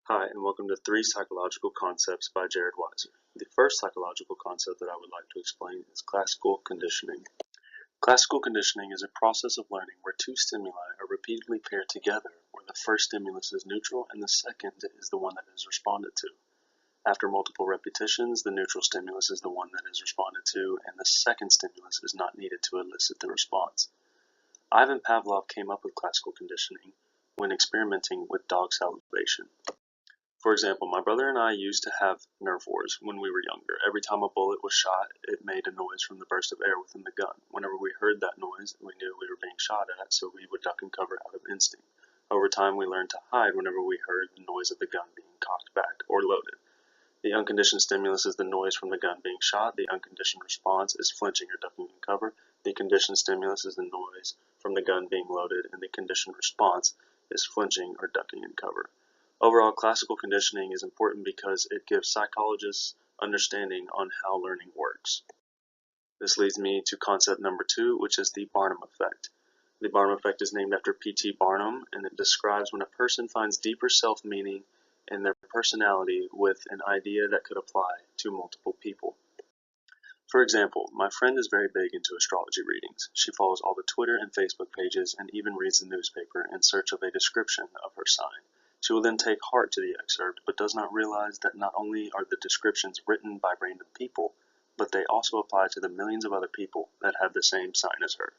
Hi, and welcome to Three Psychological Concepts by Jared Weiser. The first psychological concept that I would like to explain is classical conditioning. Classical conditioning is a process of learning where two stimuli are repeatedly paired together, where the first stimulus is neutral and the second is the one that is responded to. After multiple repetitions, the neutral stimulus is the one that is responded to, and the second stimulus is not needed to elicit the response. Ivan Pavlov came up with classical conditioning when experimenting with dog salivation. For example, my brother and I used to have nerve wars when we were younger. Every time a bullet was shot, it made a noise from the burst of air within the gun. Whenever we heard that noise, we knew we were being shot at, so we would duck and cover out of instinct. Over time, we learned to hide whenever we heard the noise of the gun being cocked back or loaded. The unconditioned stimulus is the noise from the gun being shot. The unconditioned response is flinching or ducking in cover. The conditioned stimulus is the noise from the gun being loaded, and the conditioned response is flinching or ducking in cover. Overall, classical conditioning is important because it gives psychologists understanding on how learning works. This leads me to concept number 2, which is the Barnum effect. The Barnum effect is named after P.T. Barnum, and it describes when a person finds deeper self-meaning in their personality with an idea that could apply to multiple people. For example, my friend is very big into astrology readings. She follows all the Twitter and Facebook pages and even reads the newspaper in search of a description of her sign. She will then take heart to the excerpt, but does not realize that not only are the descriptions written by random people, but they also apply to the millions of other people that have the same sign as her.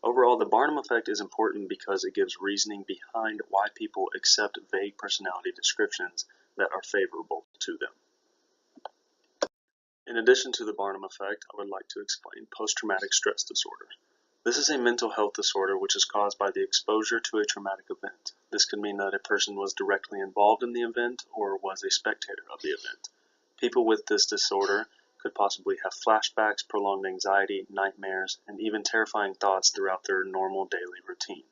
Overall, the Barnum effect is important because it gives reasoning behind why people accept vague personality descriptions that are favorable to them. In addition to the Barnum effect, I would like to explain post-traumatic stress disorder. This is a mental health disorder which is caused by the exposure to a traumatic event. This could mean that a person was directly involved in the event or was a spectator of the event. People with this disorder could possibly have flashbacks, prolonged anxiety, nightmares, and even terrifying thoughts throughout their normal daily routine.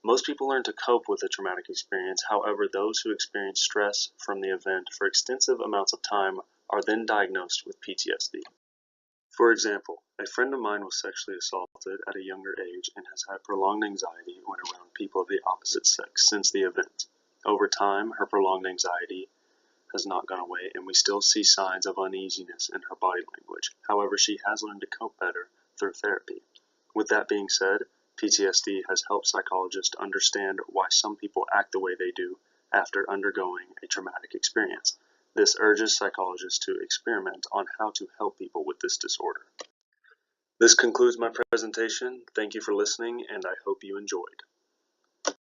Most people learn to cope with a traumatic experience. However, those who experience stress from the event for extensive amounts of time are then diagnosed with PTSD. For example, a friend of mine was sexually assaulted at a younger age and has had prolonged anxiety when around people of the opposite sex since the event. Over time, her prolonged anxiety has not gone away, and we still see signs of uneasiness in her body language. However, she has learned to cope better through therapy. With that being said, PTSD has helped psychologists understand why some people act the way they do after undergoing a traumatic experience. This urges psychologists to experiment on how to help people with this disorder. This concludes my presentation. Thank you for listening, and I hope you enjoyed.